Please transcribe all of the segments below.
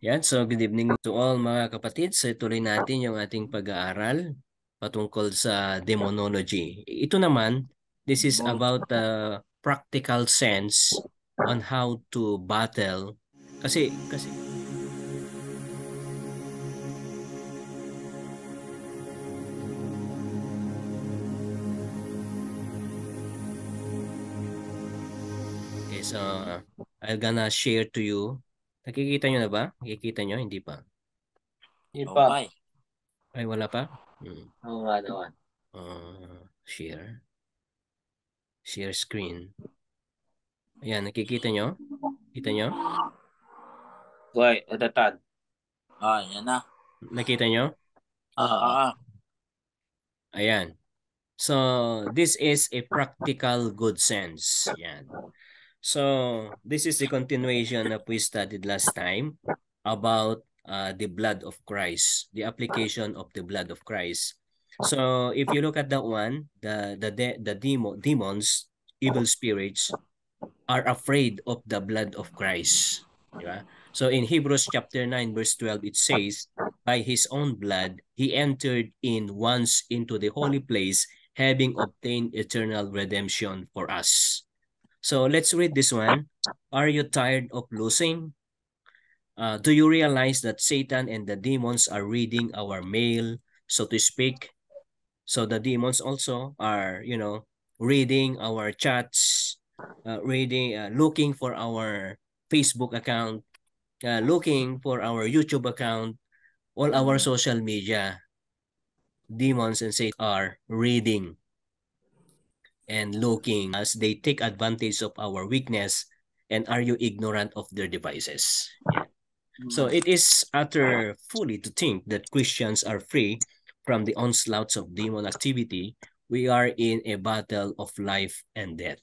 Yan, so good evening to all mga kapatid. So ituloy natin yung ating pag-aaral patungkol sa demonology. Ito naman, this is about the practical sense on how to battle. Kasi okay, so I'm gonna share to you. Nakikita nyo na ba? Nakikita nyo? Hindi pa. Hindi pa. Okay. Ay, wala pa? Hmm. Oo nga naman. Share. Share screen. Ayan, nakikita nyo? Kita nyo? Wait, etatad. Yan na. Nakita nyo? Ah. Ayan. So, this is a practical good sense. Yan. So, this is the continuation of we studied last time about the blood of Christ, the application of the blood of Christ. So, if you look at that one, the demons, evil spirits, are afraid of the blood of Christ. Diba? So, in Hebrews chapter 9, verse 12, it says, by his own blood, he entered in once into the holy place, having obtained eternal redemption for us. So let's read this one. Are you tired of losing? Do you realize that Satan and the demons are reading our mail, so to speak? So the demons also are, reading our chats, looking for our Facebook account, looking for our YouTube account, all our social media. Demons and Satan are reading and looking as they take advantage of our weakness. And are you ignorant of their devices? Yeah. So it is utter folly to think that Christians are free from the onslaughts of demon activity. We are in a battle of life and death.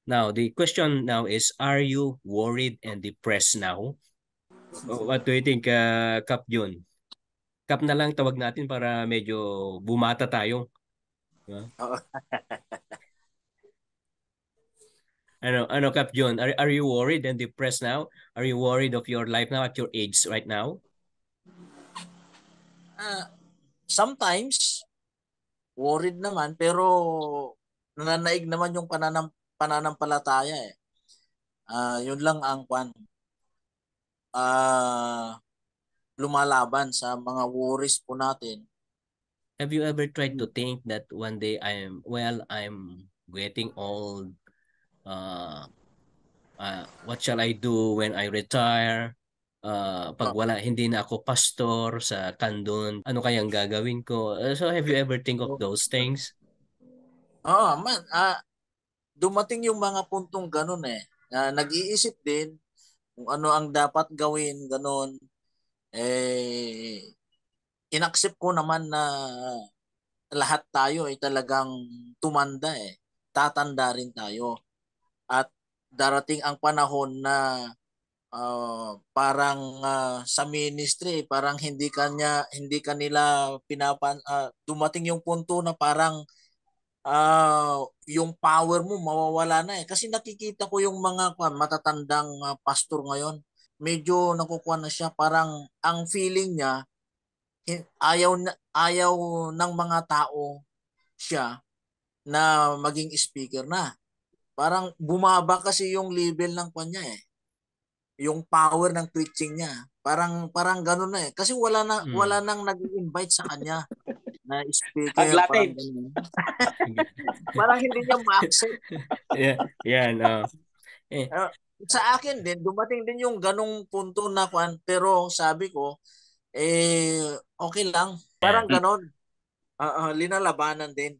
Now, the question now is, are you worried and depressed now? What do you think, Kap Jun? Kap na lang tawag natin para medyo bumata tayo. Ano Kap Jun? Are you worried and depressed now? Are you worried of your life now at your age right now? Sometimes, worried naman, pero nananaig naman yung pananampalataya eh. Yun lang ang lumalaban sa mga worries po natin. Have you ever tried to think that one day I'm getting old. What shall I do when I retire? Pag hindi na ako pastor sa Kandun, ano kayang gagawin ko? So have you ever think of those things? Dumating yung mga puntong ganun eh. Nag-iisip din kung ano ang dapat gawin, ganun. Inaccept ko naman na lahat tayo ay talagang tumanda eh. Tatanda rin tayo. At darating ang panahon na parang sa ministry parang hindi kanila dumating yung punto na parang yung power mo mawawala na eh, kasi nakikita ko yung mga matatandang pastor ngayon, medyo nakukuha na siya, parang ang feeling niya ayaw ng mga tao siya na maging speaker na, parang bumaba kasi yung level ng kanya eh, yung power ng preaching niya. Parang gano'n na eh. Kasi wala nang nag-invite sa kanya na speaker, parang gano'n. Parang hindi niya ma-accept. Yan. Sa akin din, dumating din yung ganong punto na pero sabi ko, okay lang. Parang gano'n. Linalabanan din.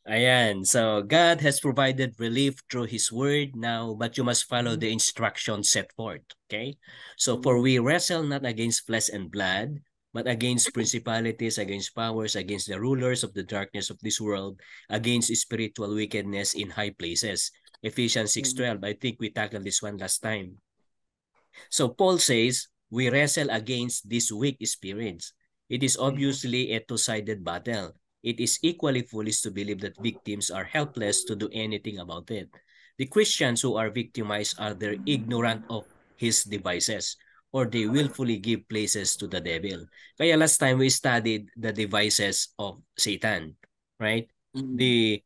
Ayan. So God has provided relief through His word now, but you must follow the instructions set forth. Okay? So for we wrestle not against flesh and blood, but against principalities, against powers, against the rulers of the darkness of this world, against spiritual wickedness in high places. Ephesians 6:12. I think we tackled this one last time. So Paul says, we wrestle against these weak spirits. It is obviously a two-sided battle. It is equally foolish to believe that victims are helpless to do anything about it. The Christians who are victimized are ignorant of his devices. or they willfully give places to the devil. Kaya last time we studied the devices of Satan, right? The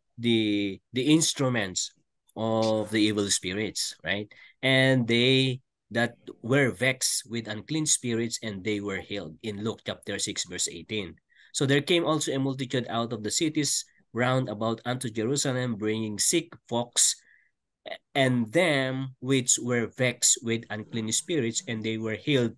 instruments of the evil spirits, right? And they that were vexed with unclean spirits, and they were healed in Luke chapter 6 verse 18. So there came also a multitude out of the cities round about unto Jerusalem, bringing sick folks and them which were vexed with unclean spirits, and they were healed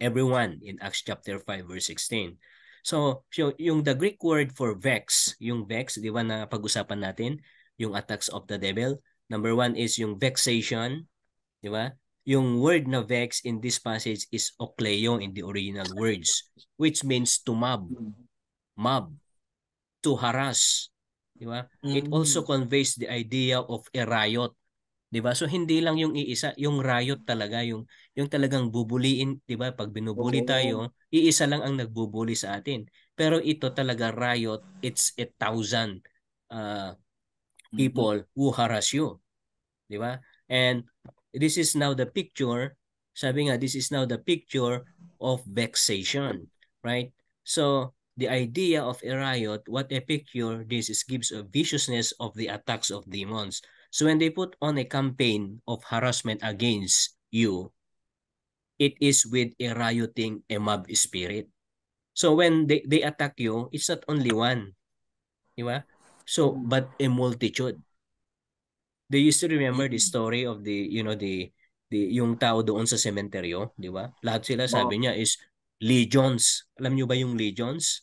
everyone, in Acts chapter 5 verse 16. So yung the Greek word for vex, yung vex, di ba na pag-usapan natin, yung attacks of the devil. Number one is yung vexation, di ba? Yung word na vex in this passage is okleo in the original words, which means to mob, to harass, di ba? It also conveys the idea of a riot, di ba? So hindi lang yung iisa, yung riot talaga, yung talagang bubuliin, di ba? Pag binubuli tayo, iisa lang ang nagbubuli sa atin. Pero ito talaga riot, it's 1,000 people who harass you, di ba? And this is now the picture, sabi nga, this is now the picture of vexation, right? So the idea of a riot, what a picture this is, gives a viciousness of the attacks of demons. So when they put on a campaign of harassment against you, it is with a rioting, a mob spirit. So when they attack you, it's not only one, di ba? So, but a multitude. Do you still remember the story of the yung tao doon sa sementeryo, di ba? Lahat sila sabi niya is legions. Alam niyo ba yung legions?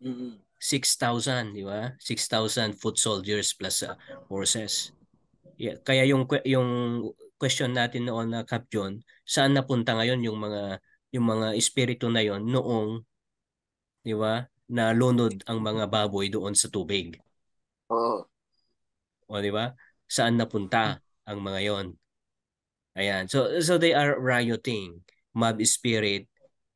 6,000, di ba? 6,000 foot soldiers plus horses. Yeah, kaya yung question natin noon na Cap John, saan napunta ngayon yung mga espiritu na yon noong, di ba? Nalunod ang mga baboy doon sa tubig. O di ba? Saan napunta ang mga yon? Ayan. So they are rioting, mob spirit.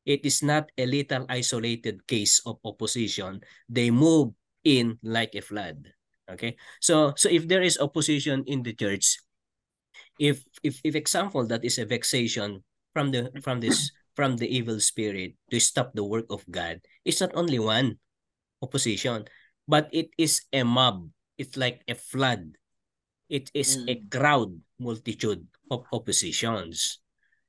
It is not a little isolated case of opposition. They move in like a flood. Okay? So if there is opposition in the church, if example that is a vexation from the evil spirit to stop the work of God, it's not only one opposition, but it is a mob. It's like a flood. It is a crowd, multitude of oppositions.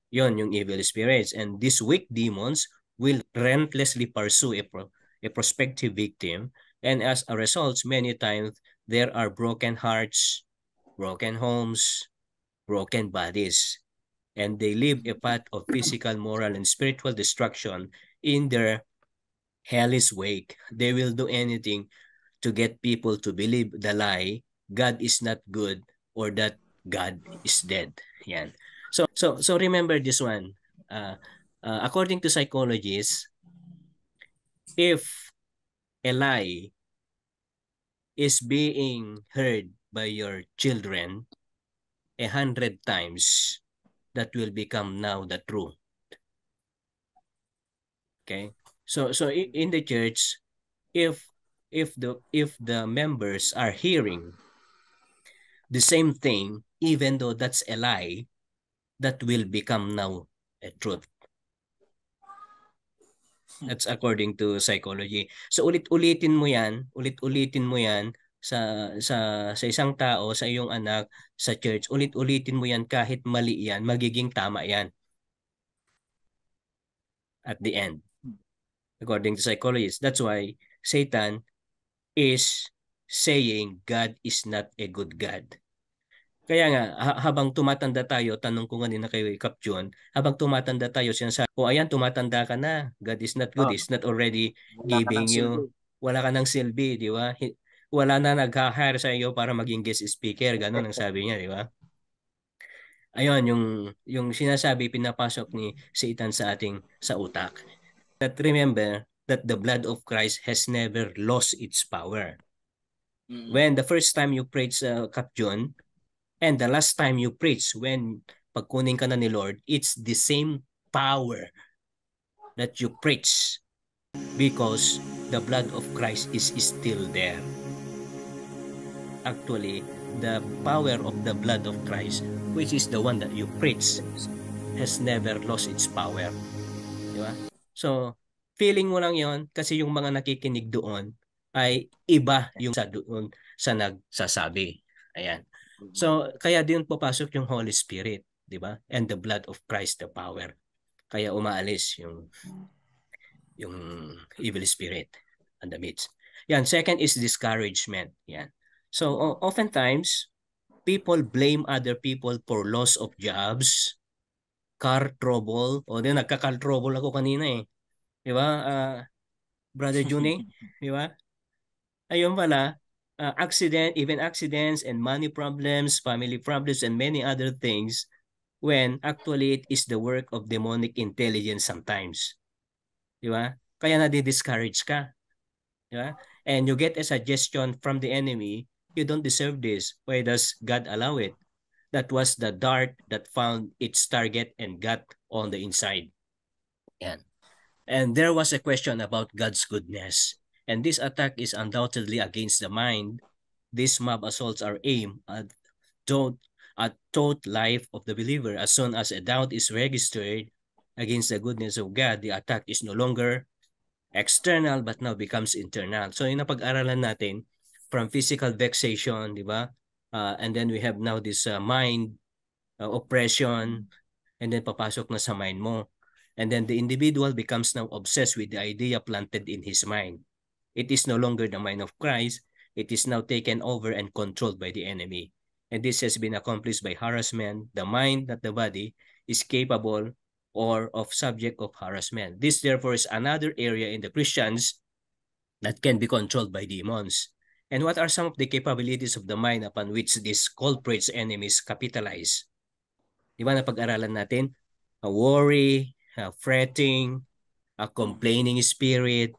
Yon yung evil spirits. And these weak demons will relentlessly pursue a prospective victim. And as a result, many times there are broken hearts, broken homes, broken bodies. And they live a path of physical, moral, and spiritual destruction in their hellish wake. They will do anything to get people to believe the lie, God is not good, or that God is dead. Yan. So remember this one. According to psychologists, if a lie is being heard by your children 100 times, that will become now the truth. Okay? So in the church, if the members are hearing the same thing, even though that's a lie, that will become now a truth. That's according to psychology. So ulit-ulitin mo yan sa isang tao, sa iyong anak, sa church. Ulit-ulitin mo yan kahit mali yan, magiging tama yan at the end. According to psychologists. That's why Satan is saying God is not a good God. Kaya nga, habang tumatanda tayo, tanong ko kanina kay Cap John, habang tumatanda tayo, sinasabi, ayan, tumatanda ka na. God is not good. It's not already giving you. Wala ka ng silbi, di ba? Wala na nag-hire sa iyo para maging guest speaker. Ganun ang sabi niya, di ba? Ayun, yung sinasabi, pinapasok ni Satan sa utak. That remember that the blood of Christ has never lost its power. When the first time you preach Cap John, and the last time you preach, when pagkunin ka na ni Lord, it's the same power that you preach because the blood of Christ is still there. Actually, the power of the blood of Christ, which is the one that you preach, has never lost its power. Di ba? So, feeling mo lang yon kasi yung mga nakikinig doon ay iba yung sa doon sa nagsasabi. Ayan. So, kaya din papasok yung Holy Spirit, di ba? And the blood of Christ, the power. Kaya umaalis yung evil spirit and the midst. Yan, second is discouragement. Yan. So, oftentimes, people blame other people for loss of jobs, car trouble. O, din nagka-car trouble ako kanina eh. Di ba? Brother Juni, di ba? Ayun pala, even accidents and money problems, family problems, and many other things when actually it is the work of demonic intelligence sometimes. Di ba? Kaya nadi-discourage ka. Di ba? And you get a suggestion from the enemy, you don't deserve this. Why does God allow it? That was the dart that found its target and got on the inside. Yan. And there was a question about God's goodness. And this attack is undoubtedly against the mind. These mob assaults are aimed at thought life of the believer. As soon as a doubt is registered against the goodness of God, the attack is no longer external but now becomes internal. So yung napag-aralan natin from physical vexation, di ba? And then we have now this mind oppression, and then papasok na sa mind mo. And then the individual becomes now obsessed with the idea planted in his mind. It is no longer the mind of Christ. It is now taken over and controlled by the enemy. And this has been accomplished by harassment. The mind, not the body, is capable or of subject of harassment. This therefore is another area in the Christians that can be controlled by demons. And what are some of the capabilities of the mind upon which these culprits enemies capitalize? Di ba napag-aralan natin? A worry, a fretting, a complaining spirit,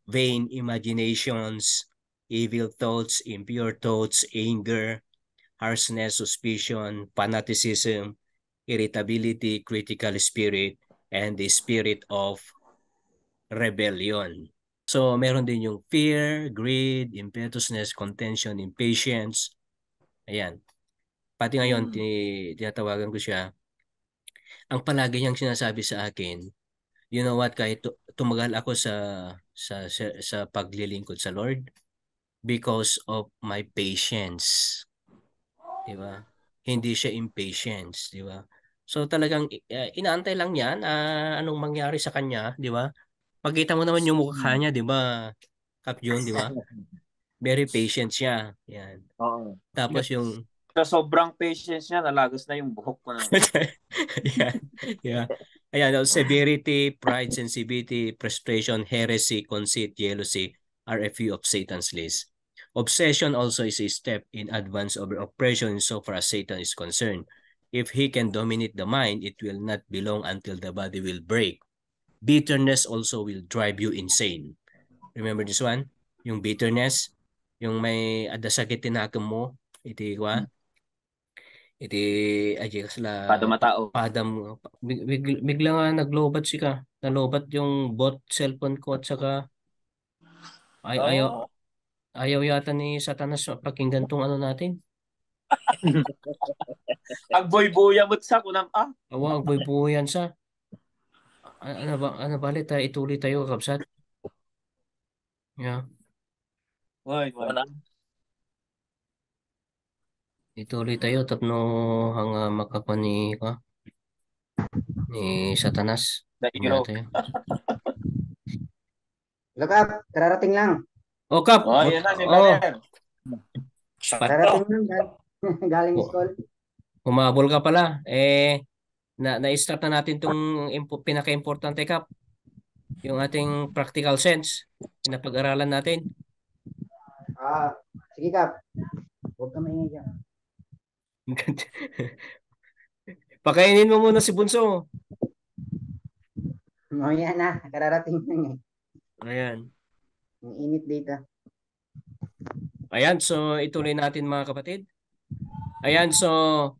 vain imaginations, evil thoughts, impure thoughts, anger, harshness, suspicion, fanaticism, irritability, critical spirit, and the spirit of rebellion. So, meron din yung fear, greed, impetuousness, contention, impatience. Ayan. Pati ngayon, tinatawagan ko siya. Ang palagi niyang sinasabi sa akin, you know what, kahit tumagal ako sa paglilingkod sa Lord because of my patience. Di ba? Hindi siya impatience, di ba? So talagang inaantay lang niya na anong mangyari sa kanya, di ba? Pagkita mo naman yung mukha niya, di ba? Kap John, di ba? Very patient siya. Yan. Oo. Tapos yung sa sobrang patience niya, nalagos na yung buhok ko na. yeah. Yeah. Ayan, severity, pride, sensitivity, frustration, heresy, conceit, jealousy are a few of Satan's list. Obsession also is a step in advance over oppression insofar as Satan is concerned. If he can dominate the mind, it will not be long until the body will break. Bitterness also will drive you insane. Remember this one? Yung bitterness, yung may adasakit tinakam mo, iti kwa? Iti aja sila padam bigla nga naglobat ka. Nalobat yung bot cellphone ko at saka ayaw yata ni Satanas pakinggan tong ano natin. Agboy-boya mo't sa kunam Agboy-boyan sa. Ano balit ituloy tayo kapsat. Yeah. Wala. Ituloy tayo tapno hanga makapani ka ni Satanas. Dairo. Look up, kararating lang. Oh, Kap. Oh, yan na si Brother. Kararating lang galing school. Humabol ka pala. Na-start na natin tong pinaka-importante, Kap. Yung ating practical sense. Pinapag-aralan natin. Sige, Kap. Huwag ka maingay dyan. Pakainin mo muna si Bunso. Yan na, kararating lang eh. Ayan. Ang init dito. Ayan, so ituloy natin mga kapatid. Ayan, so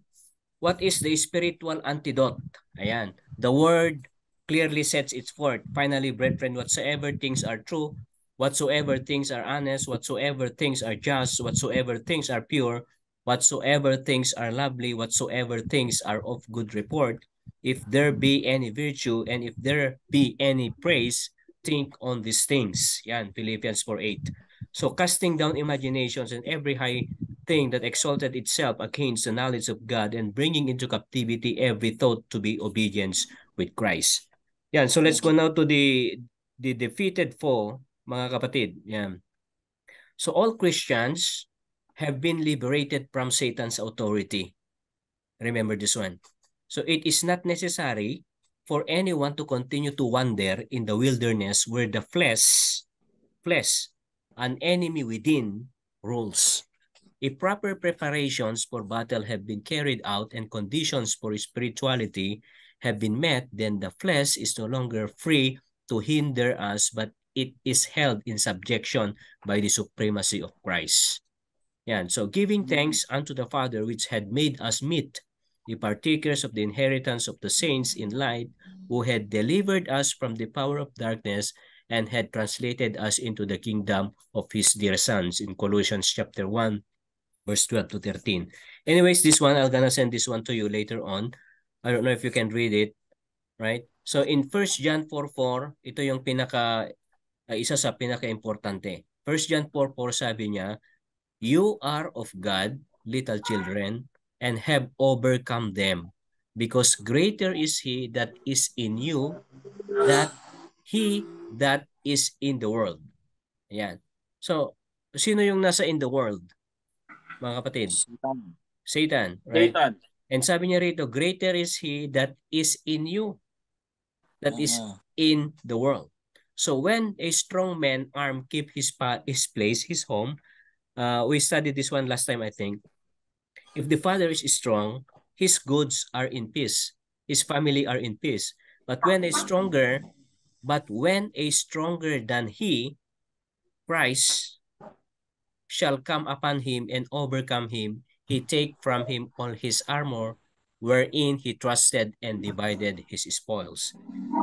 what is the spiritual antidote? Ayan, the word clearly sets its forth. Finally, brethren, whatsoever things are true, whatsoever things are honest, whatsoever things are just, whatsoever things are pure, whatsoever things are lovely, whatsoever things are of good report, if there be any virtue and if there be any praise, think on these things. Yan, Philippians 4:8. So casting down imaginations and every high thing that exalted itself against the knowledge of God and bringing into captivity every thought to be obedience with Christ. Yan, so let's go now to the defeated foe, mga kapatid. Yan. So all Christians have been liberated from Satan's authority. Remember this one. So it is not necessary for anyone to continue to wander in the wilderness where the flesh, an enemy within, rules. If proper preparations for battle have been carried out and conditions for spirituality have been met, then the flesh is no longer free to hinder us, but it is held in subjection by the supremacy of Christ. Yan. So giving thanks unto the Father which had made us meet the partakers of the inheritance of the saints in light, who had delivered us from the power of darkness and had translated us into the kingdom of his dear sons, in Colossians chapter 1, verse 12 to 13. Anyways, this one, I'm gonna send this one to you later on. I don't know if you can read it, right? So in 1 John 4:4, ito yung isa sa pinaka-importante. 1 John 4:4 sabi niya, you are of God, little children, and have overcome them, because greater is he that is in you than he that is in the world. Ayan. So, sino yung nasa in the world, mga kapatid? Satan, right? Satan. And sabi niya rito, greater is he that is in you, that is in the world. So when a strong man armed keep his place, his home, we studied this one last time, I think. If the father is strong, his goods are in peace, his family are in peace. But when a stronger than he, Christ, shall come upon him and overcome him, he take from him all his armor, wherein he trusted and divided his spoils.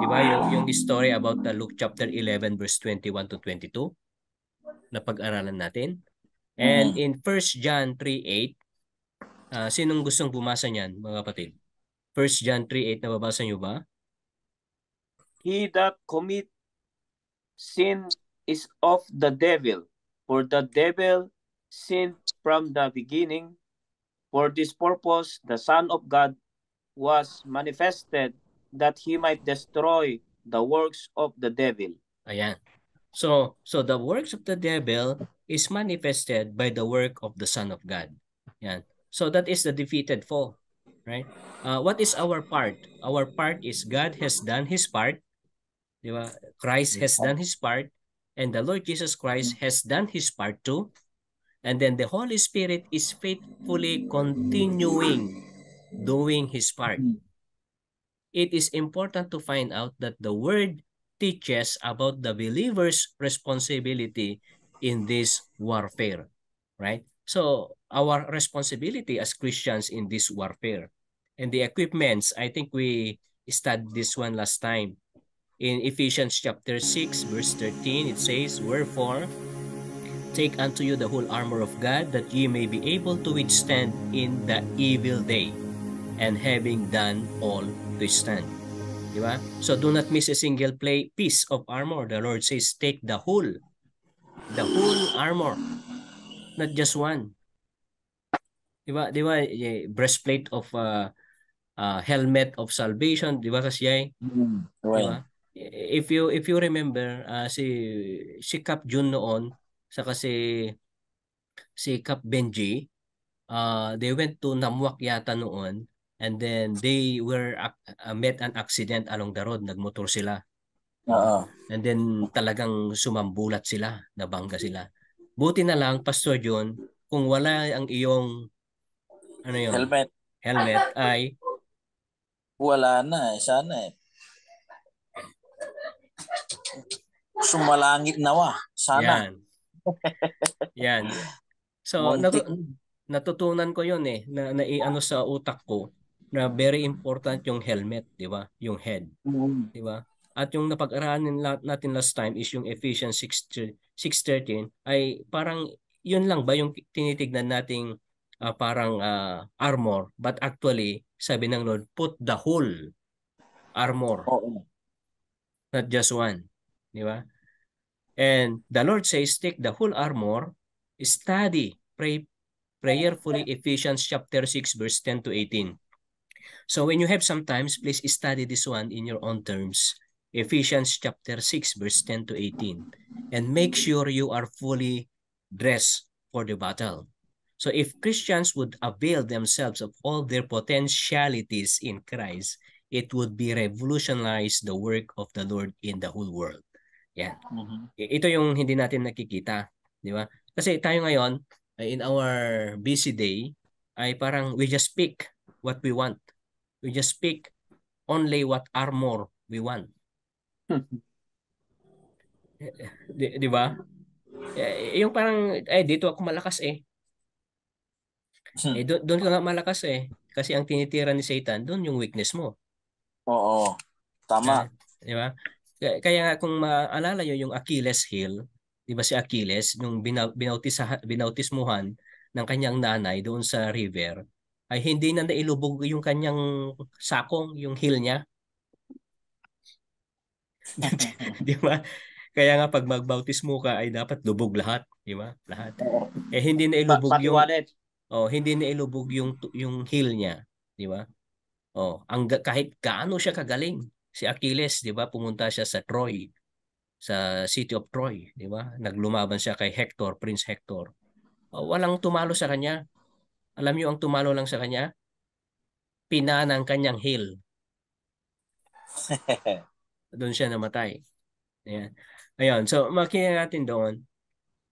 Diba yung story about the Luke chapter 11 verse 21 to 22 na pag-aralan natin? And in 1 John 3:8, sinong gustong bumasa niyan, mga kapatid? 1 John 3:8, nababasa niyo ba? He that commit sin is of the devil, for the devil sinned from the beginning. For this purpose the Son of God was manifested, that he might destroy the works of the devil. Ayan. So the works of the devil is manifested by the work of the Son of God. Yan. So that is the defeated foe, right? What is our part? Our part is God has done his part. Diba? Christ has done his part, and the Lord Jesus Christ has done his part too. And then the Holy Spirit is faithfully continuing doing his part. It is important to find out that the word teaches about the believer's responsibility in this warfare, right? So our responsibility as Christians in this warfare, and the equipments, I think we studied this one last time. In Ephesians chapter 6 verse 13, it says, wherefore take unto you the whole armor of God, that ye may be able to withstand in the evil day, and having done all to stand. Diba? So do not miss a single piece of armor. The Lord says, take the whole armor, not just one. Diba? Breastplate of helmet of salvation, diba kasi diba? If you remember, si Cap Jun noon, saka si Cap Benji, they went to Namwak yata noon, and then they were met an accident along the road, nagmotor sila. And then talagang sumambulat sila, nabangga sila. Buti na lang, Pastor John, kung wala ang iyong helmet ay wala na sana sumalangit nawa sana. Yan. So natutunan ko yun na ano sa utak ko na very important yung helmet, di ba? Yung head. Di ba? At yung napag-aralan natin last time is yung Ephesians 6:13 ay parang yun lang ba yung tinitignan nating parang armor, but actually sabi ng Lord, put the whole armor, Oo. not just one. Di ba? And the Lord says, take the whole armor, study, pray prayerfully Ephesians chapter 6 verse 10 to 18. So when you have some times, please study this one in your own terms. Ephesians chapter 6 verse 10 to 18. And make sure you are fully dressed for the battle. So if Christians would avail themselves of all their potentialities in Christ, it would be revolutionize the work of the Lord in the whole world. Yan. Ito yung hindi natin nakikita, di ba? Kasi tayo ngayon, in our busy day, ay parang we just pick what we want. We just pick only what armor we want. Di ba? Yung parang, dito ako malakas eh. Doon ka nga malakas eh. Kasi ang tinitira ni Satan, doon yung weakness mo. Oo. Tama. Di ba? Kaya nga kung maalala nyo yung Achilles heel, di ba si Achilles, nung binautismuhan ng kanyang nanay doon sa river, ay hindi na nailubog yung kanyang sakong, yung heel niya. Di ba? Kaya nga pag magbautismo ka ay dapat lubog lahat, di ba? Lahat. Hindi na ilubog Pati yung wallet. hindi na ilubog yung heel niya, di ba? Kahit gaano siya kagaling, si Achilles, di ba? Pumunta siya sa Troy, sa city of Troy, di ba? Naglumaban siya kay Hector, Prince Hector. Walang tumalo sa kanya. Alam niyo ang tumalo lang sa kanya? Pina ng kanyang heel. Doon siya namatay. Ayan. Ayun, so makikita natin doon.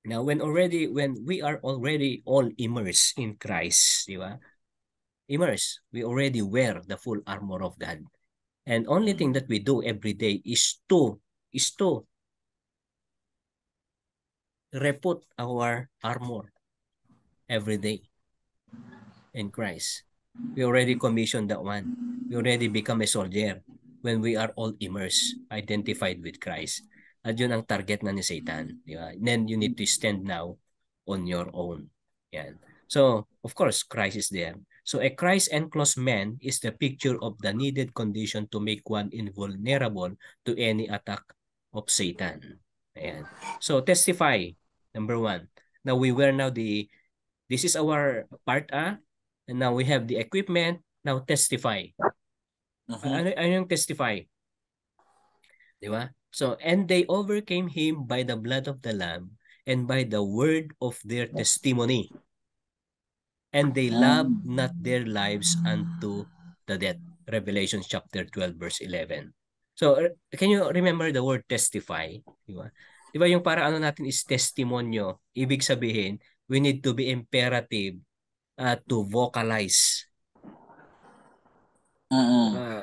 Now, when we are already all immersed in Christ, di ba? Immersed, we already wear the full armor of God. And only thing that we do every day is to reput our armor every day in Christ. We already commissioned that one. We already become a soldier when we are all immersed, identified with Christ. At yun ang target na ni Satan. Di ba? Then you need to stand now on your own. Yan. So, of course, Christ is there. So, a Christ-enclosed man is the picture of the needed condition to make one invulnerable to any attack of Satan. Ayan. So, testify. Number 1. Now, this is our part A. And now we have the equipment. Now, testify. Ano yung testify? Di ba? So, and they overcame him by the blood of the Lamb and by the word of their testimony. And they loved not their lives unto the death. Revelation chapter 12 verse 11. So, can you remember the word testify? Di ba? Di ba yung para ano natin is testimonyo? Ibig sabihin, we need to be imperative to vocalize.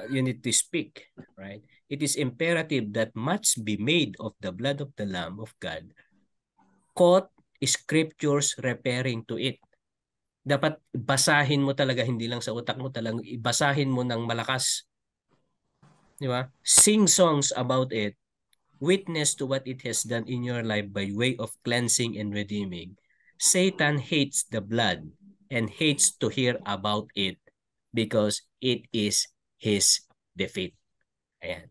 You need to speak, right? It is imperative that much be made of the blood of the Lamb of God. Quote scriptures referring to it. Dapat basahin mo talaga, hindi lang sa utak mo, talagang basahin mo ng malakas. Di ba? Sing songs about it. Witness to what it has done in your life by way of cleansing and redeeming. Satan hates the blood and hates to hear about it because it is his defeat. Ayan.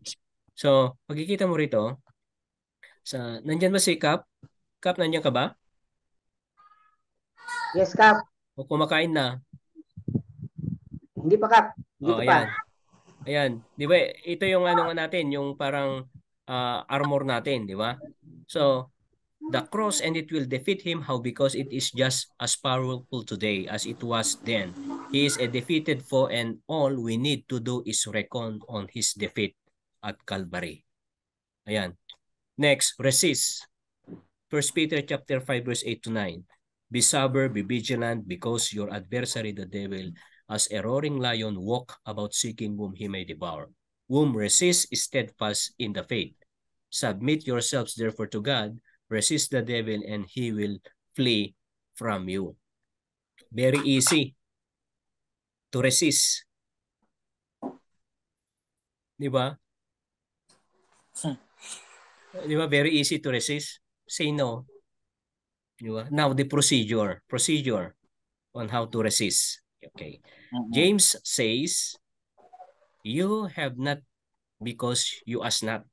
So, magkikita mo rito, nandyan ba si Cap? Cap, nandyan ka ba? Yes, Kap. O kumakain na? Hindi pa, Kap. Dito pa. Ayan. Di ba, ito yung ano nga natin, yung parang armor natin, di ba? So, the cross and it will defeat him. How? Because it is just as powerful today as it was then. He is a defeated foe and all we need to do is reckon on his defeat at Calvary. Ayan. Next, resist. 1 Peter chapter 5 verse 8 to 9. Be sober, be vigilant, because your adversary the devil, as a roaring lion, walk about seeking whom he may devour. Whom resist is steadfast in the faith. Submit yourselves therefore to God. Resist the devil and he will flee from you. Very easy to resist. Di ba? Di ba? Very easy to resist. Say no. Di ba? Now the procedure on how to resist. Okay. James says, you have not because you ask not.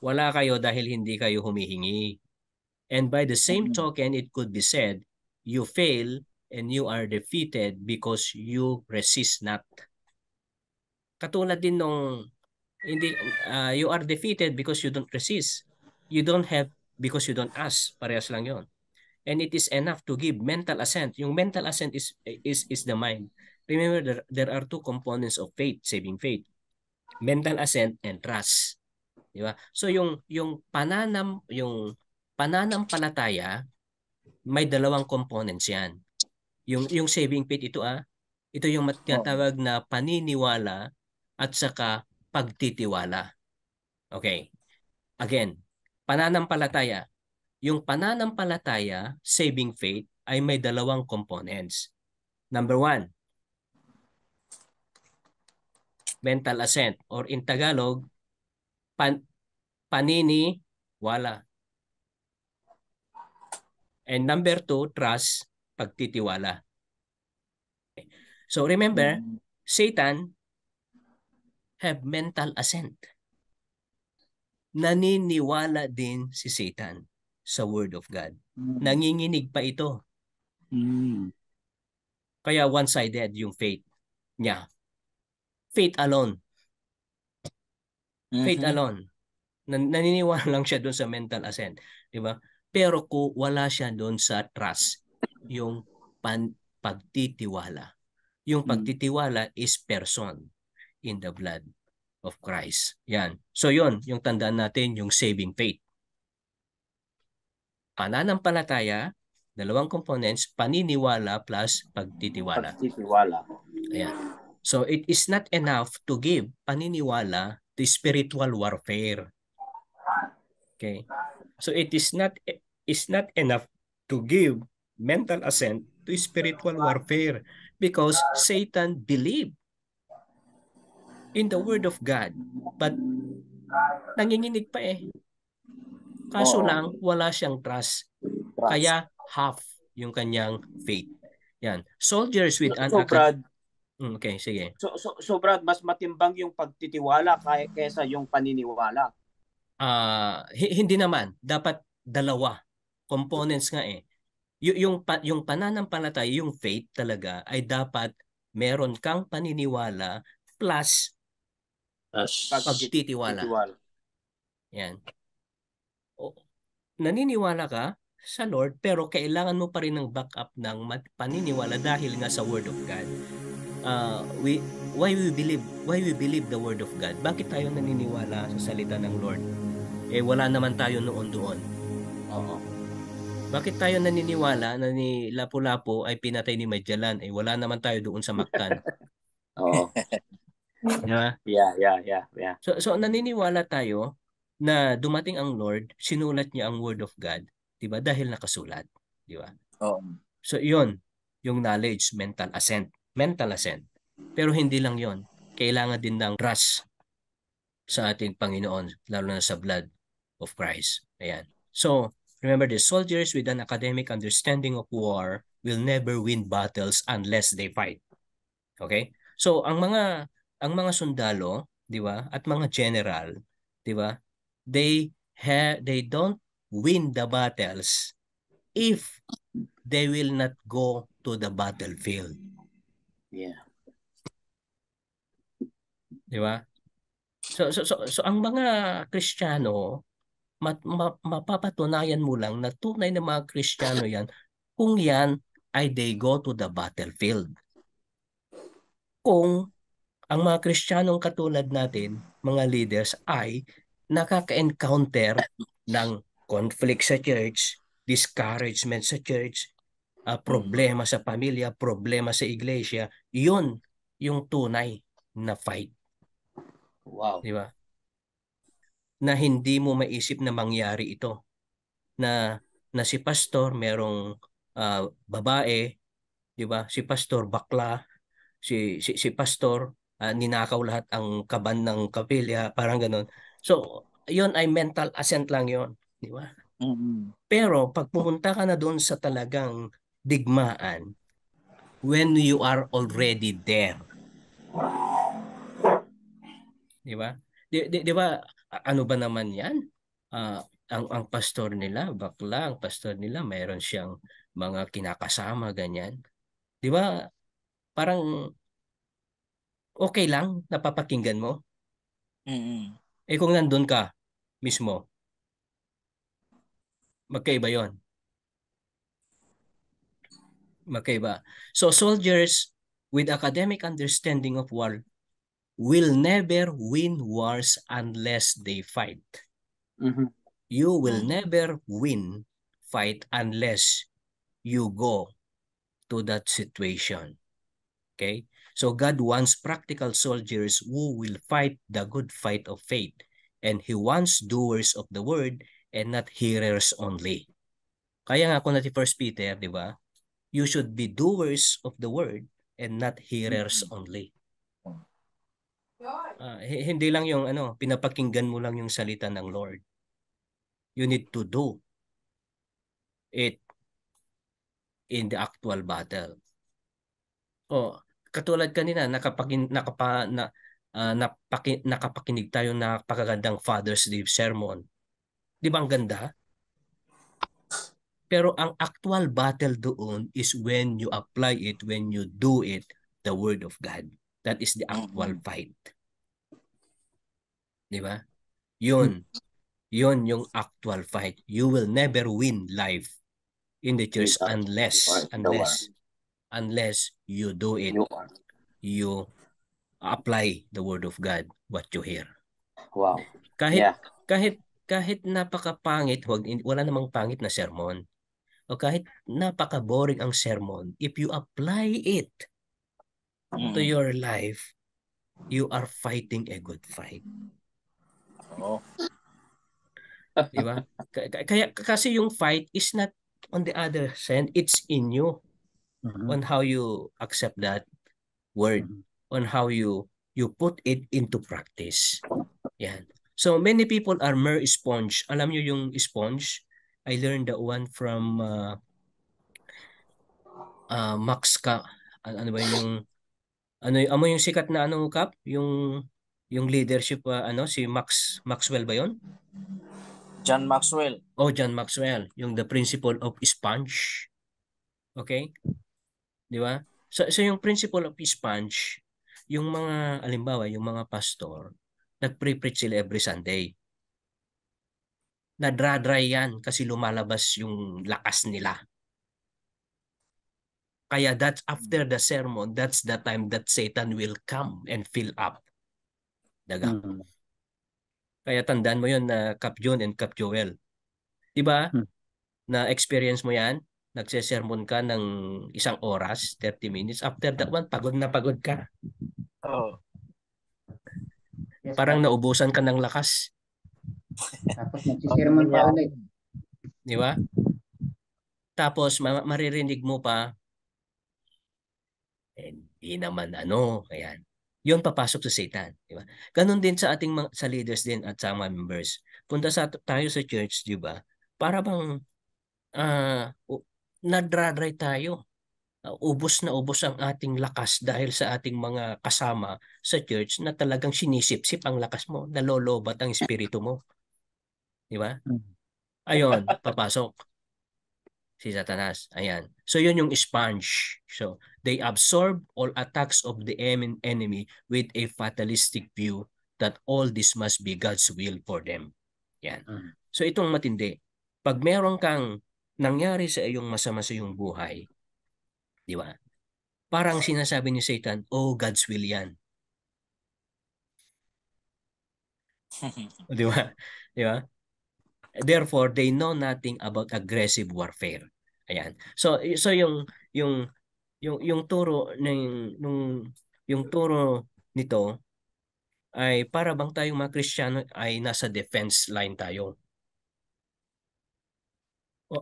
Wala kayo dahil hindi kayo humihingi. And by the same token, it could be said, you fail and you are defeated because you resist not. Katulad din nung you are defeated because you don't resist. You don't have because you don't ask. Parehas lang yon. And it is enough to give mental assent. Yung mental assent is the mind. Remember, there are two components of faith, saving faith. Mental assent and trust. Di ba? So yung pananampalataya, may dalawang components yan. Yung saving faith ito yung tinatawag na paniniwala at saka pagtitiwala. Okay. Again, pananampalataya. Yung pananampalataya, saving faith, ay may dalawang components. Number 1, mental assent, or in Tagalog, paniniwala. And number 2, trust, pagtitiwala. Okay. So remember, Satan have mental assent. Naniniwala din si Satan sa Word of God. Nanginginig pa ito. Kaya one-sided yung faith niya. Faith alone. Faith alone. Naniniwala lang siya doon sa mental assent. Diba? Pero kung wala siya doon sa trust, yung pagtitiwala. Yung pagtitiwala is person in the blood of Christ. Yan. So yun, yung tandaan natin, yung saving faith. Pananampalataya, dalawang components, paniniwala plus pagtitiwala. Ayan. So it is not enough to give paniniwala to spiritual warfare. Okay. So it is not enough to give mental assent to spiritual warfare because Satan believed in the Word of God, but nanginginig pa eh. Kaso lang, wala siyang trust. Kaya half yung kanyang faith. Yan. Soldiers with an Brad, okay, sige. So Brad, mas matimbang yung pagtitiwala kaysa yung paniniwala. Hindi naman. Dapat dalawa. Components nga eh. Yung pananampalataya, yung faith talaga ay dapat meron kang paniniwala plus pagtitiwala. Yan. Naniniwala ka sa Lord pero kailangan mo pa rin ng backup ng paniniwala dahil nga sa Word of God. Why we believe the Word of God? Bakit tayo naniniwala sa salita ng Lord? Wala naman tayo noon doon. Oo. Bakit tayo naniniwala na ni Lapu-Lapu ay pinatay ni Magellan? Wala naman tayo doon sa Mactan. Oo. Diba? Yeah. So naniniwala tayo na dumating ang Lord, sinulat niya ang Word of God, 'di ba? Dahil nakasulat, 'di ba? Oo. So 'yon, yung knowledge, mental assent. Pero hindi lang 'yon. Kailangan din ng trust sa ating Panginoon, lalo na sa blood of Christ. Ayan. So, remember this, soldiers with an academic understanding of war will never win battles unless they fight. Okay? So, ang mga sundalo, 'di ba? At mga general, 'di ba? They don't win the battles if they will not go to the battlefield. Yeah. 'Di ba? So ang mga Kristiyano, mapapatunayan mo lang na tunay na mga Kristiyano yan kung yan ay they go to the battlefield. Kung ang mga Kristiyanong katulad natin, mga leaders, ay nakaka-encounter ng conflict sa church, discouragement sa church, problema sa pamilya, problema sa iglesia, yun yung tunay na fight. Wow. Di ba? Na hindi mo maisip na mangyari ito. Na si pastor merong babae, di ba? Si pastor bakla, si pastor ninakaw lahat ang kaban ng kapilya, parang ganoon. So, 'yon ay mental assent lang 'yon, di ba? Pero pag pumunta ka na doon sa talagang digmaan, when you are already there, Di ba? Di ba, ano ba naman yan? Ang pastor nila, bakla, ang pastor nila, mayroon siyang mga kinakasama, ganyan. Di ba? Parang okay lang, napapakinggan mo. Mm. Eh kung nandun ka mismo, magkaiba yon. Magkaiba. So soldiers with academic understanding of war will never win wars unless they fight. Mhm. You will never win fight unless you go to that situation. Okay? So God wants practical soldiers who will fight the good fight of faith. And He wants doers of the word and not hearers only. Kaya nga kung natin First Peter, di ba? You should be doers of the word and not hearers only. Hindi lang yung pinapakinggan mo lang yung salita ng Lord. You need to do it in the actual battle. Katulad kanina nakapakinig tayo na napakagandang Father's Day sermon. Di ba ang ganda? Pero ang actual battle doon is when you apply it, when you do it, the word of God. That is the actual fight. Di ba? Yun yung actual fight. You will never win life in the church unless you do it. You apply the word of God, what you hear. Wow. Kahit napakapangit, wala namang pangit na sermon. O kahit napaka-boring ang sermon, if you apply it to your life, you are fighting a good fight. Oo. Di ba? Kaya kasi yung fight is not on the other side, it's in you. On how you accept that word, on how you put it into practice. Yan. So many people are mere sponge. Alam niyo yung sponge? I learned that one from Max Ka. Ano ba yung yung sikat na Kap? Yung leadership si Maxwell ba yon? John Maxwell. John Maxwell, yung the principle of sponge. Okay? Di ba? So yung principle of sponge, yung mga alimbawa, yung mga pastor, nagpre-preach sila every Sunday. Nadra-dry yan kasi lumalabas yung lakas nila. Kaya that's after the sermon, that's the time that Satan will come and fill up the gap. Kaya tandaan mo yun na Cap John and Cap Joel. Diba? Na-experience mo yan? Nagsesermon ka ng 1 oras, 30 minutes. After that one, pagod na pagod ka. Oh. Yes, Parang naubusan ka ng lakas. Tapos nagsisermon pa ulit. Di ba? Tapos maririnig mo pa, hindi naman ayan. Yun papasok sa Satan. Di ba? Ganon din sa ating sa leaders din at sa mga members. Punta tayo sa church, di ba? Para bang nadra-dry tayo. Ubos na ubos ang ating lakas dahil sa ating mga kasama sa church na talagang sinisip-sip ang lakas mo, nalolobat ang espiritu mo. Di ba? Ayon, papasok si Satanas. Ayan. So yun yung sponge. So they absorb all attacks of the enemy with a fatalistic view that all this must be God's will for them. Yan. So itong matindi. Pag meron kang nangyari sa iyong masama sa iyong buhay, di ba? Parang sinasabi ni Satan, God's will yan. Di ba? Di ba? Therefore, they know nothing about aggressive warfare. Ayan. So yung turo yung turo nito ay para bang tayong mga Kristiyano ay nasa defense line tayo.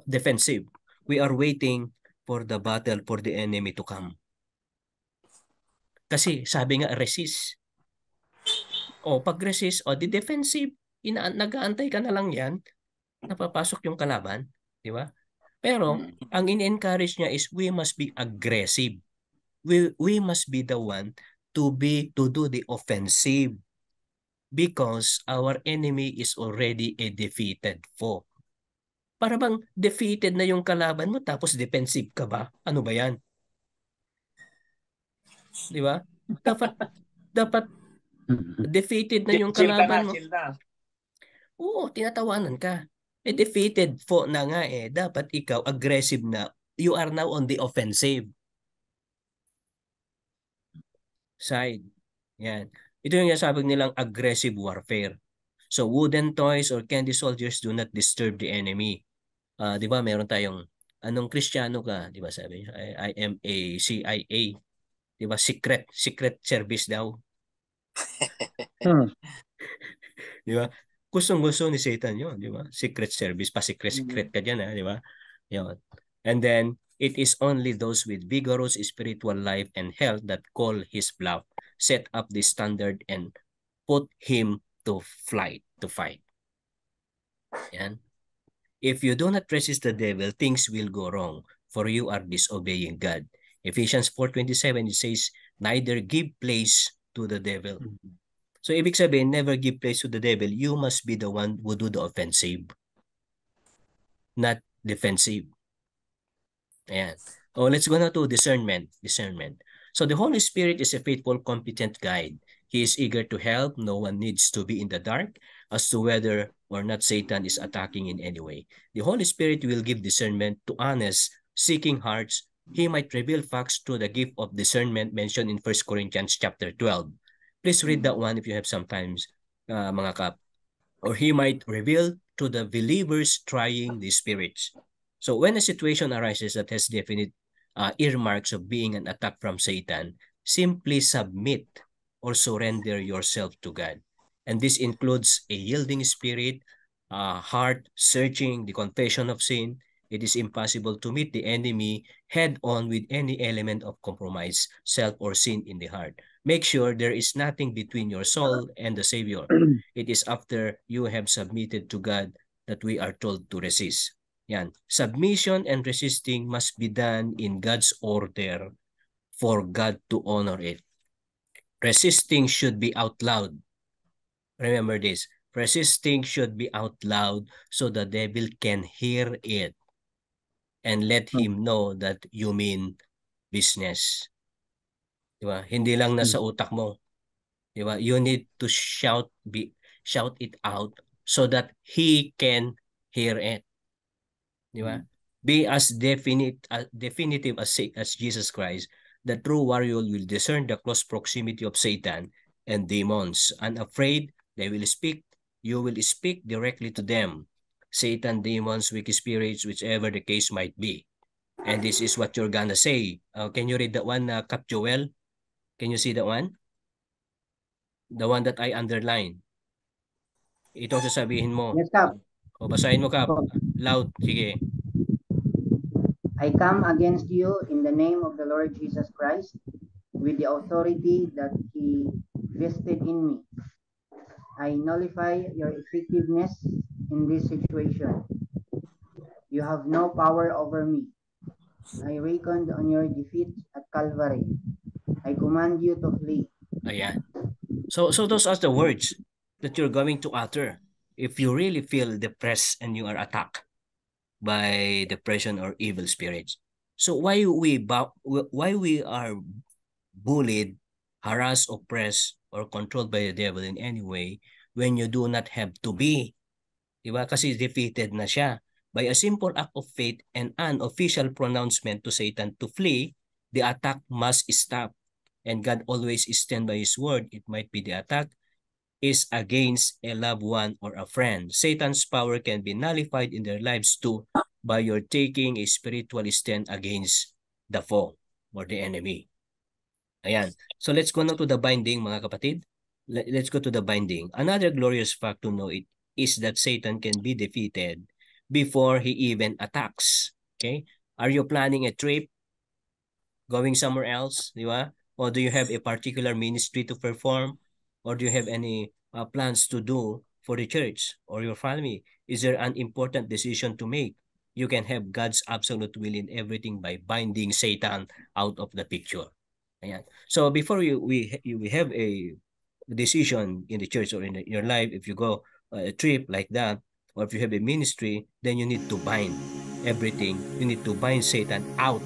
Defensive. We are waiting for the battle for the enemy to come. Kasi sabi nga resist. Pag resist, di defensive. Nag-aantay ka na lang yan. Napapasok yung kalaban. Di ba? Pero, ang in-encourage niya is we must be aggressive. We must be the one to do the offensive. because our enemy is already a defeated foe. Para bang defeated na yung kalaban mo tapos defensive ka ba? Ano ba yan? Di ba? Dapat defeated na yung kalaban mo. Chill na. Oo, tinatawanan ka. Defeated foe na nga dapat ikaw aggressive na. You are now on the offensive side. Yan. Ito yung sabi nilang aggressive warfare. So wooden toys or candy soldiers do not disturb the enemy. Di ba meron tayong anong Kristiyano ka, di ba sabi niya? I am a CIA. Di ba secret service daw. Di ba? Gustong-gusto ni Satan yun, di ba? Secret service, pa-secret ka dyan, di ba? Yun. And then, it is only those with vigorous spiritual life and health that call his bluff, set up the standard, and put him to fight. Yan. If you do not resist the devil, things will go wrong, for you are disobeying God. Ephesians 4:27, it says, neither give place to the devil. So, ibig sabihin, never give place to the devil. You must be the one who do the offensive, not defensive. Ayan. Oh, let's go now to discernment. So, the Holy Spirit is a faithful, competent guide. He is eager to help. No one needs to be in the dark as to whether or not Satan is attacking in any way. The Holy Spirit will give discernment to honest, seeking hearts. He might reveal facts through the gift of discernment mentioned in 1 Corinthians chapter 12. Please read that one if you have some times, mga kap. Or he might reveal to the believers trying the spirits. So when a situation arises that has definite earmarks of being an attack from Satan, simply submit or surrender yourself to God. And this includes a yielding spirit, heart searching, the confession of sin. It is impossible to meet the enemy head on with any element of compromise, self, or sin in the heart. Make sure there is nothing between your soul and the Savior. It is after you have submitted to God that we are told to resist. Yan. Submission and resisting must be done in God's order for God to honor it. Resisting should be out loud. Remember this. Resisting should be out loud so the devil can hear it and let him know that you mean business. Diba? Hindi lang nasa utak mo. Diba? You need to shout it out so that he can hear it. Diba? Be as definitive as Jesus Christ. The true warrior will discern the close proximity of Satan and demons. Unafraid, they will speak. You will speak directly to them. Satan, demons, wicked spirits, whichever the case might be. And this is what you're gonna say. Can you read that one, Cap Joel? Can you see that one? The one that I underline. Ito sasabihin mo. Yes, Kap. O basahin mo, Kap. Loud, sige. I come against you in the name of the Lord Jesus Christ with the authority that he vested in me. I nullify your effectiveness in this situation. You have no power over me. I reckoned on your defeat at Calvary. I command you to flee. Ayan. So those are the words that you're going to utter if you really feel depressed and you are attacked by depression or evil spirits. So why we are bullied, harassed, oppressed, or controlled by the devil in any way when you do not have to be? Diba? Kasi defeated na siya. By a simple act of faith and an official pronouncement to Satan to flee, the attack must stop. And God always stand by his word. It might be the attack is against a loved one or a friend. Satan's power can be nullified in their lives too by your taking a spiritual stand against the foe or the enemy. Ayan. So let's go now to the binding, mga kapatid. Let's go to the binding. Another glorious fact to know it is that Satan can be defeated before he even attacks. Okay? Are you planning a trip? Going somewhere else? Di ba? Or do you have a particular ministry to perform? Or do you have any plans to do for the church or your family? Is there an important decision to make? You can have God's absolute will in everything by binding Satan out of the picture. Ayan. So before we have a decision in the church or in your life, if you go a trip like that, or if you have a ministry, then you need to bind everything. You need to bind Satan out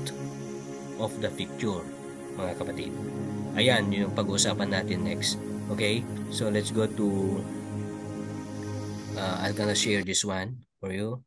of the picture, mga kapatid. Ayan, yung pag-uusapan natin next. Okay? So, let's go to I'm gonna share this one for you.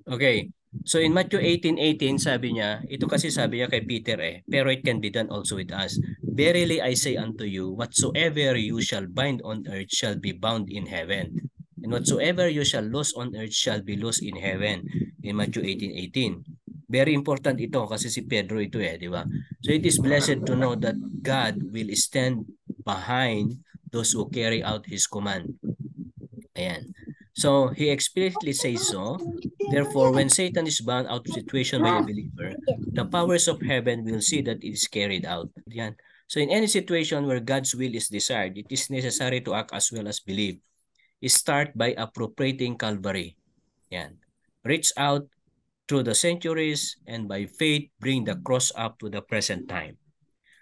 Okay. So in Matthew 18:18, sabi niya, ito kasi sabi niya kay Peter pero it can be done also with us. Verily I say unto you, whatsoever you shall bind on earth shall be bound in heaven. And whatsoever you shall loose on earth shall be loosed in heaven. In Matthew 18:18. Very important ito kasi si Pedro ito di ba? So it is blessed to know that God will stand behind those who carry out His command. Ayan. So, he explicitly says so. Therefore, when Satan is bound out of situation by a believer, the powers of heaven will see that it is carried out. Yan. So, in any situation where God's will is desired, it is necessary to act as well as believe. Start by appropriating Calvary. Yan. Reach out through the centuries and by faith bring the cross up to the present time.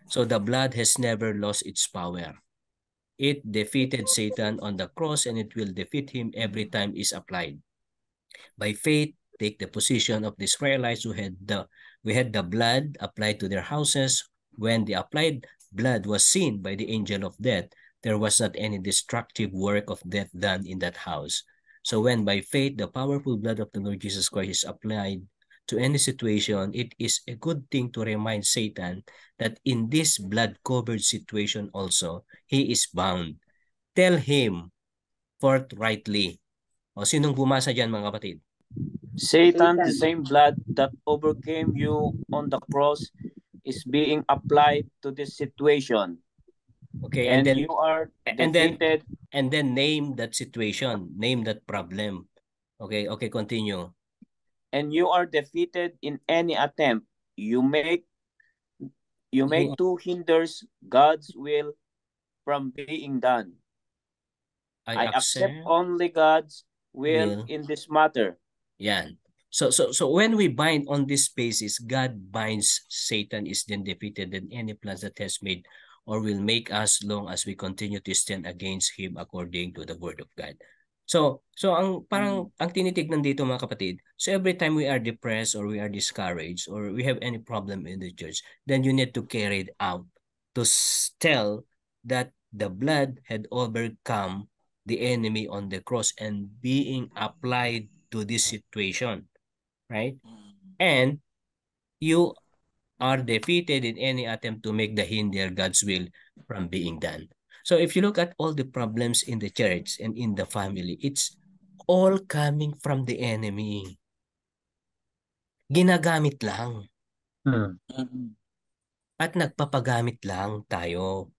So, the blood has never lost its power. It defeated Satan on the cross and it will defeat him every time is applied. By faith, take the position of the Israelites who had the blood applied to their houses. When the applied blood was seen by the angel of death, there was not any destructive work of death done in that house. So when by faith the powerful blood of the Lord Jesus Christ is applied to any situation, it is a good thing to remind Satan that in this blood-covered situation also, he is bound. Tell him forthrightly. O, sinong bumasa dyan mga kapatid? Satan, the same blood that overcame you on the cross is being applied to this situation. Okay, and then you are defeated. And then name that situation, name that problem. Okay, continue. And you are defeated in any attempt you make to hinder God's will from being done. I accept only God's will in this matter. Yan. So when we bind on this basis, God binds, Satan is then defeated, and any plans that has made or will make us long as we continue to stand against him according to the word of God. So ang parang ang tinitignan dito mga kapatid, so every time we are depressed or we are discouraged or we have any problem in the church, then you need to carry it out to tell that the blood had overcome the enemy on the cross and being applied to this situation, right? And you are defeated in any attempt to make the hinder God's will from being done. So if you look at all the problems in the church and in the family, it's all coming from the enemy. Ginagamit lang. At nagpapagamit lang tayo.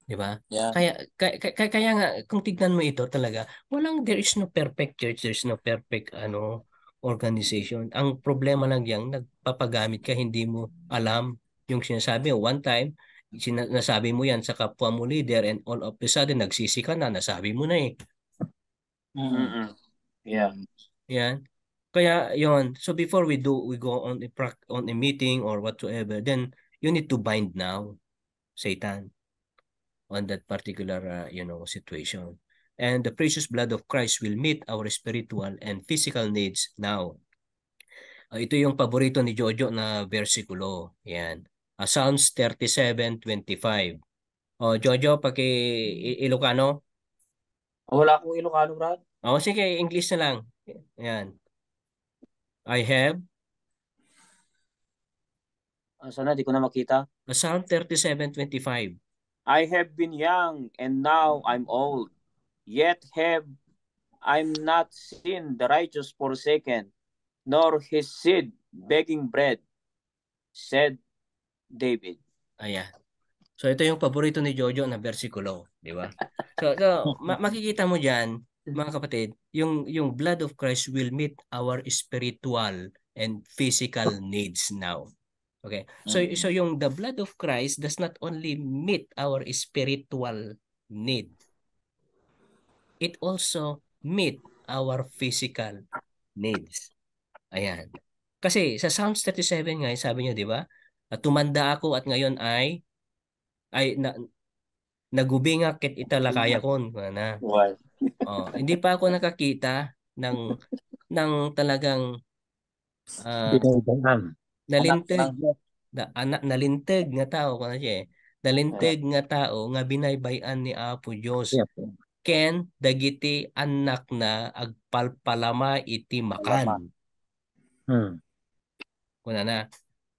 Diba? Yeah. Kaya nga, kung tignan mo ito talaga, there is no perfect church, there's no perfect organization. Ang problema lang yan, nagpapagamit ka, hindi mo alam yung sinasabi. One time, nasabi mo yan sa kapwa mo leader and all of a sudden, nagsisi ka na, nasabi mo na Yeah. Yan. Kaya yon. So before we go on a meeting or whatsoever, then you need to bind now Satan on that particular situation. And the precious blood of Christ will meet our spiritual and physical needs now. Ito yung paborito ni Jojo na versikulo. Yan. Psalms 37:25. Jojo, Ilocano? Wala akong Ilocano, Brad. Sige, English na lang. Yan. I have. Sana di ko na makita. Psalm 37:25. I have been young and now I'm old, yet have I'm not seen the righteous forsaken, nor his seed begging bread, said David. Ayan. So ito yung paborito ni Jojo na bersikulo, di ba? So makikita mo diyan, mga kapatid, yung blood of Christ will meet our spiritual and physical needs now. Okay. So yung the blood of Christ does not only meet our spiritual need. It also meet our physical needs. Ayan. Kasi sa Psalms 37 nga, sabi niyo, di ba? Tumanda ako at ngayon ay ay nagubinga ket italakaya kon na. Why? Hindi pa ako nakakita ng talagang Binibigyan. Anak nalinteg ng Diyos. anak nalinteg nga tao kana siya. Nalinteg nga tao nga binaybay-an ni Apo Dios. Yep. Ken dagiti anak na agpalpalama iti makan. Kuna na.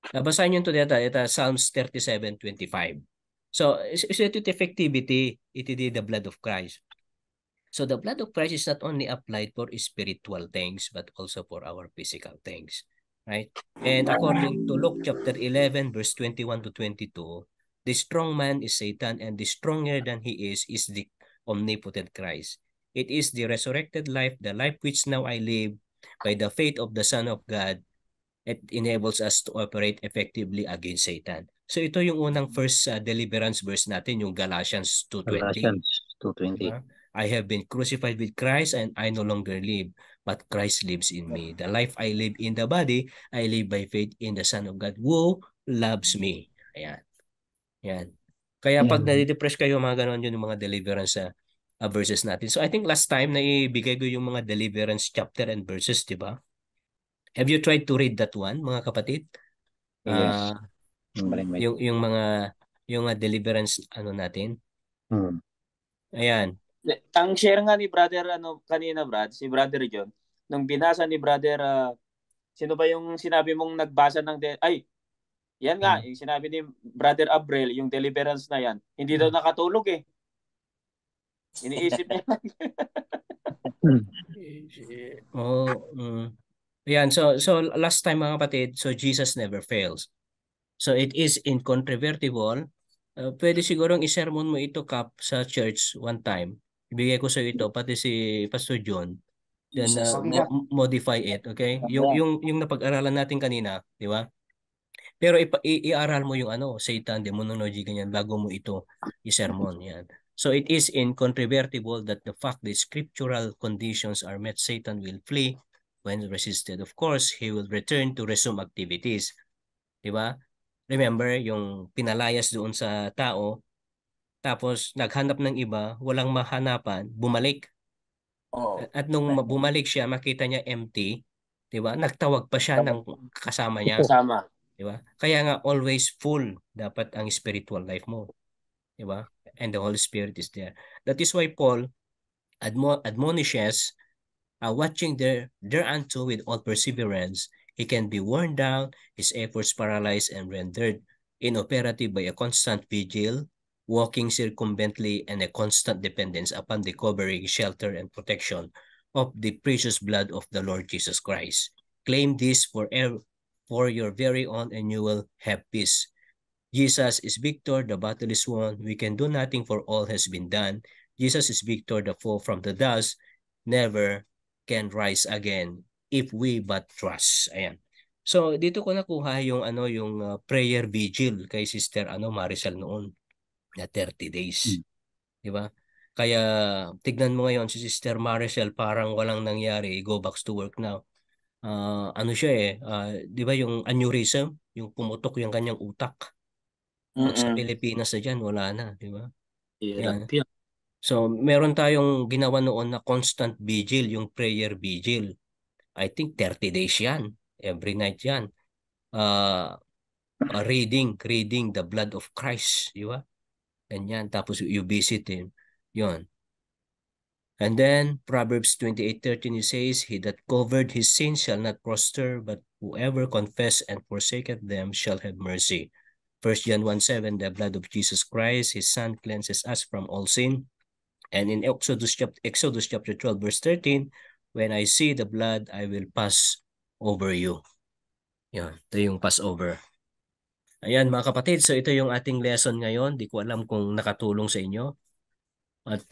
Basahin nyo ito dito, Psalms 37:25. So, is it effectivity, it is the blood of Christ. So, the blood of Christ is not only applied for spiritual things, but also for our physical things. Right? And according to Luke chapter 11, verse 21 to 22, the strong man is Satan, and the stronger than he is the omnipotent Christ. It is the resurrected life, the life which now I live by the faith of the Son of God. It enables us to operate effectively against Satan. So ito yung unang first deliverance verse natin, yung Galatians 2:20. Galatians 2:20. Diba? I have been crucified with Christ and I no longer live, but Christ lives in me. The life I live in the body, I live by faith in the Son of God who loves me. Ayan. Yan. Kaya pag nadidepress kayo, mga ganon yun yung mga deliverance verses natin. So I think last time na ibigay ko yung mga deliverance chapter and verses, di ba? Have you tried to read that one, mga kapatid? Yes. Yung mga deliverance natin. Ayan. Ang share nga ni brother kanina, Brad, si Brother John, nung binasa ni brother sino ba yung sinabi mong nagbasa ng yan nga, yung sinabi ni Brother Abrel, yung deliverance na yan. Hindi daw nakatulog eh. Iniisip niya. Ayan, so last time mga kapatid, so Jesus never fails. So it is incontrovertible. Pwede sigurong isermon mo ito, Kap, sa church one time. Ibigay ko sa ito, pati si Pastor John. Then modify it, okay? Yung napag-aralan natin kanina, di ba? Pero iaral mo yung Satan, demonology, ganyan, bago mo ito isermon. Yan. So it is incontrovertible that the fact that scriptural conditions are met, Satan will flee. When resisted, of course, he will return to resume activities. Diba? Remember, yung pinalayas doon sa tao, tapos naghanap ng iba, walang mahanapan, bumalik. At nung bumalik siya, makita niya empty, diba? Nagtawag pa siya ng kasama niya. Diba? Kaya nga, always full dapat ang spiritual life mo. Diba? And the Holy Spirit is there. That is why Paul admonishes, watching thereunto with all perseverance, he can be worn down, his efforts paralyzed and rendered inoperative by a constant vigil, walking circumvently, and a constant dependence upon the covering, shelter, and protection of the precious blood of the Lord Jesus Christ. Claim this for your very own, and you will have peace. Jesus is victor, the battle is won. We can do nothing, for all has been done. Jesus is victor, the fall from the dust never can rise again if we but trust. Ayan. So dito ko nakuha yung prayer vigil kay Sister Maricel noon na 30 days. Di ba? Kaya tignan mo ngayon si Sister Maricel, parang walang nangyari, go back to work now. Siya di ba yung aneurysm, yung pumutok yung kanyang utak. Pag sa Pilipinas na dyan, wala na, di ba? Yan. So, meron tayong ginawa noon na constant vigil, yung prayer vigil. I think 30 days yan. Every night yan. Reading the blood of Christ, di ba? Ganyan. Tapos you visit him. Yun. And then, Proverbs 28:13, he says, he that covered his sins shall not prosper, but whoever confess and forsaketh them shall have mercy. 1 John 1:7, the blood of Jesus Christ, his son, cleanses us from all sin. And in Exodus chapter 12, verse 13, when I see the blood, I will pass over you. Yan, ito yung Passover. Ayan mga kapatid, so ito yung ating lesson ngayon. Di ko alam kung nakatulong sa inyo. At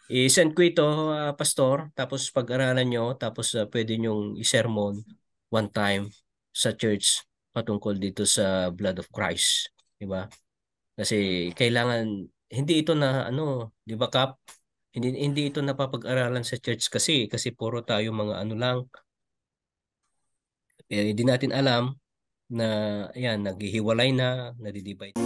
i-send ko ito, Pastor, tapos pag-aralan nyo, tapos pwede nyong i-sermon one time sa church patungkol dito sa blood of Christ. Diba? Kasi kailangan, hindi ito na di ba, Kap? Hindi ito napapag-aralan sa church kasi puro tayo mga lang. Hindi natin alam na ayan, naghihiwalay na, nadidivide.